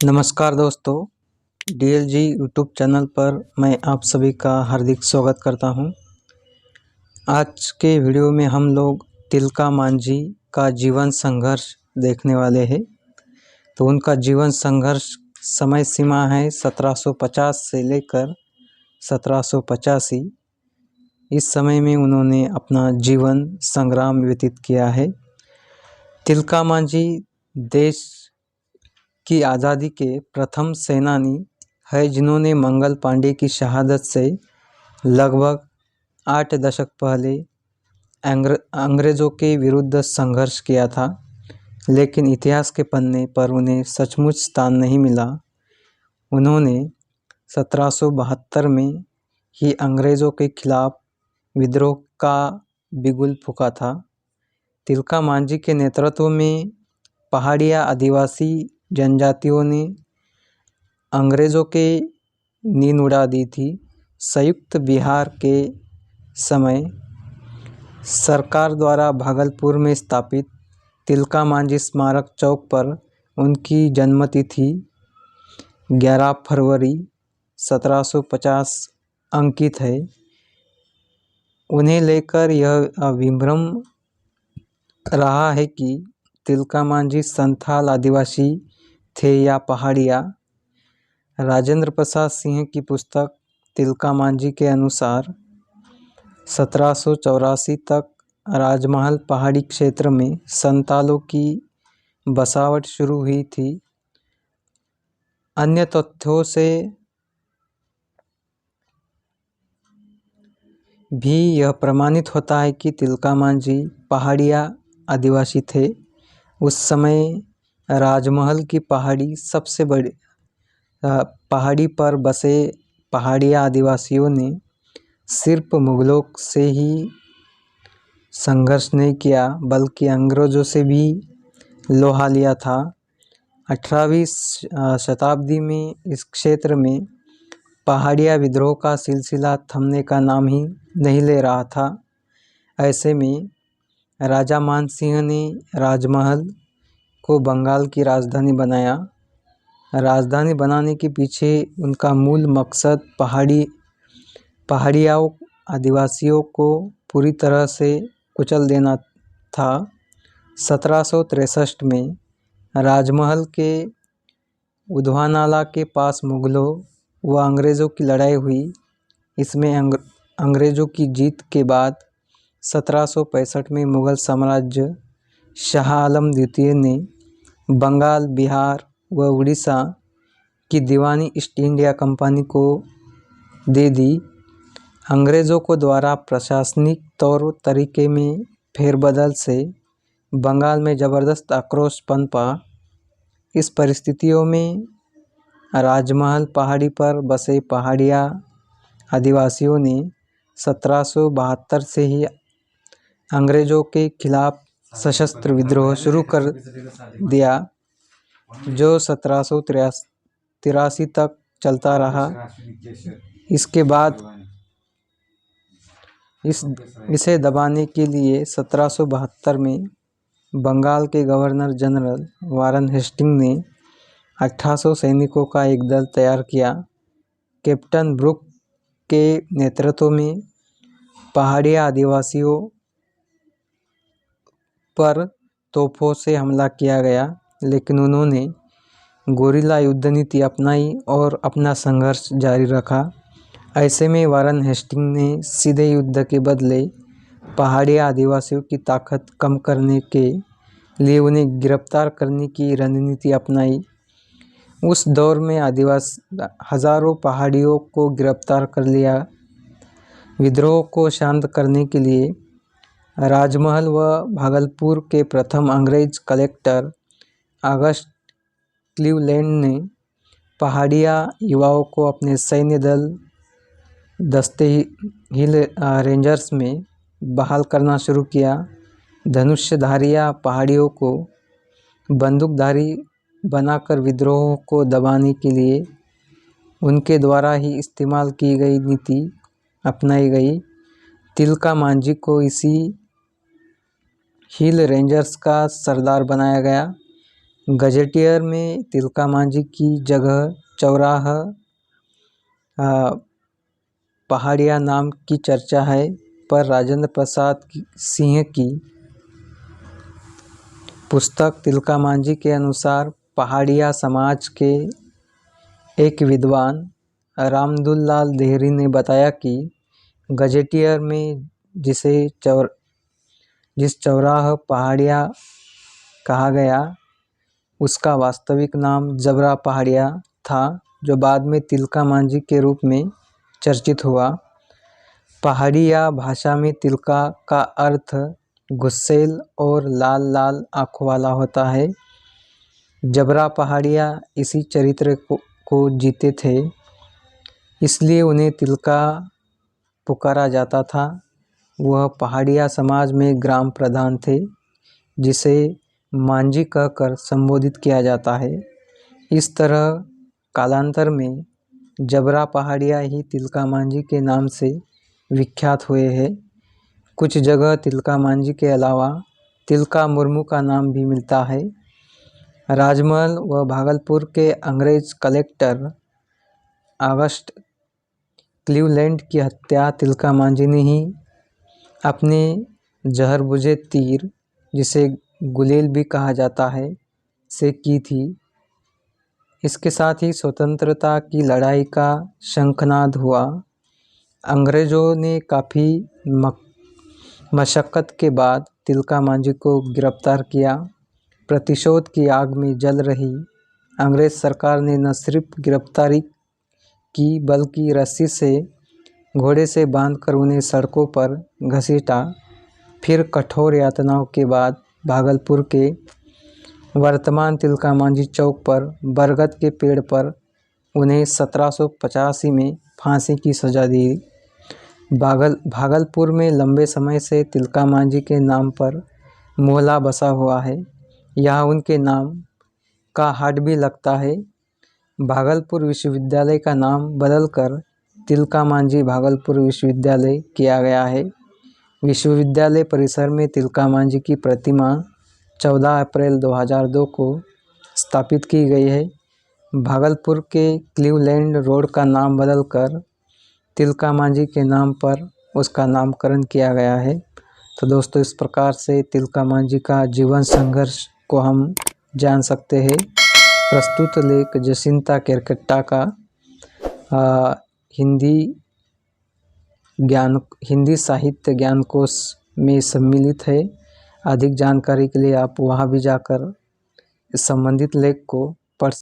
नमस्कार दोस्तों, DLG YouTube channel पर मैं आप सभी का हार्दिक स्वागत करता हूं। आज के वीडियो में हम लोग तिलका मांझी का जीवन संघर्ष देखने वाले हैं। तो उनका जीवन संघर्ष समय सीमा है 1750 से लेकर 1785। इस समय में उन्होंने अपना जीवन संग्राम व्यतीत किया है। तिलका मांझी देश की आज़ादी के प्रथम सेनानी है, जिन्होंने मंगल पांडे की शहादत से लगभग 8 दशक पहले अंग्रेज़ों के विरुद्ध संघर्ष किया था, लेकिन इतिहास के पन्ने पर उन्हें सचमुच स्थान नहीं मिला। उन्होंने 1772 में ही अंग्रेज़ों के खिलाफ विद्रोह का बिगुल फूंका था। तिलका मांझी के नेतृत्व में पहाड़िया आदिवासी जनजातियों ने अंग्रेज़ों के नींद उड़ा दी थी। संयुक्त बिहार के समय सरकार द्वारा भागलपुर में स्थापित तिलका मांझी स्मारक चौक पर उनकी जन्मतिथि 11 फरवरी 1750 अंकित है। उन्हें लेकर यह विभ्रम रहा है कि तिलका मांझी संथाल आदिवासी थे या पहाड़िया। राजेंद्र प्रसाद सिंह की पुस्तक तिलका मांझी के अनुसार 1784 तक राजमहल पहाड़ी क्षेत्र में संतालों की बसावट शुरू हुई थी। अन्य तथ्यों से भी यह प्रमाणित होता है कि तिलका मांझी पहाड़िया आदिवासी थे। उस समय राजमहल की पहाड़ी सबसे बड़ी पहाड़ी पर बसे पहाड़िया आदिवासियों ने सिर्फ मुगलों से ही संघर्ष नहीं किया, बल्कि अंग्रेज़ों से भी लोहा लिया था। 18वीं शताब्दी में इस क्षेत्र में पहाड़िया विद्रोह का सिलसिला थमने का नाम ही नहीं ले रहा था। ऐसे में राजा मान सिंह ने राजमहल को बंगाल की राजधानी बनाया। राजधानी बनाने के पीछे उनका मूल मकसद पहाड़ियाओं आदिवासियों को पूरी तरह से कुचल देना था। 1763 में राजमहल के उधवानाला के पास मुगलों व अंग्रेज़ों की लड़ाई हुई। इसमें अंग्रेज़ों की जीत के बाद 1765 में मुग़ल साम्राज्य शाह आलम द्वितीय ने बंगाल, बिहार व उड़ीसा की दीवानी ईस्ट इंडिया कंपनी को दे दी। अंग्रेज़ों को द्वारा प्रशासनिक तौर तरीके में फेरबदल से बंगाल में ज़बरदस्त आक्रोश पनपा। इस परिस्थितियों में राजमहल पहाड़ी पर बसे पहाड़िया आदिवासियों ने 1772 से ही अंग्रेज़ों के खिलाफ सशस्त्र विद्रोह शुरू कर दिया, जो 1783 तक चलता रहा। इसके बाद इसे दबाने के लिए 1772 में बंगाल के गवर्नर जनरल वारन हेस्टिंग ने 1800 सैनिकों का एक दल तैयार किया। कैप्टन ब्रुक के नेतृत्व में पहाड़िया आदिवासियों पर तोपों से हमला किया गया, लेकिन उन्होंने गोरिल्ला युद्ध नीति अपनाई और अपना संघर्ष जारी रखा। ऐसे में वारन हेस्टिंग ने सीधे युद्ध के बदले पहाड़िया आदिवासियों की ताकत कम करने के लिए उन्हें गिरफ्तार करने की रणनीति अपनाई। उस दौर में हजारों पहाड़ियों को गिरफ्तार कर लिया। विद्रोह को शांत करने के लिए राजमहल व भागलपुर के प्रथम अंग्रेज कलेक्टर ऑगस्ट क्लीवलैंड ने पहाड़िया युवाओं को अपने सैन्य दल दस्ते हिल रेंजर्स में बहाल करना शुरू किया। धनुष्यधारियाँ पहाड़ियों को बंदूकधारी बनाकर विद्रोह को दबाने के लिए उनके द्वारा ही इस्तेमाल की गई नीति अपनाई गई। तिलका मांझी को इसी हिल रेंजर्स का सरदार बनाया गया। गजेटियर में तिलका मांझी की जगह चौराहा पहाड़िया नाम की चर्चा है, पर राजेंद्र प्रसाद सिंह की पुस्तक तिलका मांझी के अनुसार पहाड़िया समाज के एक विद्वान रामदुलाल देहरी ने बताया कि गजेटियर में जिस चौराहा पहाड़िया कहा गया उसका वास्तविक नाम जबरा पहाड़िया था, जो बाद में तिलका मांझी के रूप में चर्चित हुआ। पहाड़िया भाषा में तिलका का अर्थ गुस्सेल और लाल लाल आँखों वाला होता है। जबरा पहाड़िया इसी चरित्र को जीते थे, इसलिए उन्हें तिलका पुकारा जाता था। वह पहाड़िया समाज में ग्राम प्रधान थे, जिसे मांझी कहकर संबोधित किया जाता है। इस तरह कालांतर में जबरा पहाड़िया ही तिलका मांझी के नाम से विख्यात हुए हैं। कुछ जगह तिलका मांझी के अलावा तिलका मुर्मू का नाम भी मिलता है। राजमहल व भागलपुर के अंग्रेज कलेक्टर ऑगस्ट क्लीवलैंड की हत्या तिलका मांझी ने ही अपने जहर बुझे तीर, जिसे गुलेल भी कहा जाता है, से की थी। इसके साथ ही स्वतंत्रता की लड़ाई का शंखनाद हुआ। अंग्रेज़ों ने काफ़ी मशक्क़त के बाद तिलका मांझी को गिरफ्तार किया। प्रतिशोध की आग में जल रही अंग्रेज़ सरकार ने न सिर्फ गिरफ्तारी की, बल्कि रस्सी से घोड़े से बांधकर उन्हें सड़कों पर घसीटा। फिर कठोर यातनाओं के बाद भागलपुर के वर्तमान तिलका मांझी चौक पर बरगद के पेड़ पर उन्हें 1785 में फांसी की सजा दी। भागलपुर में लंबे समय से तिलका मांझी के नाम पर मोहल्ला बसा हुआ है। यहाँ उनके नाम का हाट भी लगता है। भागलपुर विश्वविद्यालय का नाम बदलकर तिलका मांझी भागलपुर विश्वविद्यालय किया गया है। विश्वविद्यालय परिसर में तिलका मांझी की प्रतिमा 14 अप्रैल 2002 को स्थापित की गई है। भागलपुर के क्लीवलैंड रोड का नाम बदलकर तिलका मांझी के नाम पर उसका नामकरण किया गया है। तो दोस्तों, इस प्रकार से तिलका मांझी का जीवन संघर्ष को हम जान सकते हैं। प्रस्तुत लेख जसिंता केरकेट्टा का हिंदी साहित्य ज्ञानकोश में सम्मिलित है। अधिक जानकारी के लिए आप वहां भी जाकर संबंधित लेख को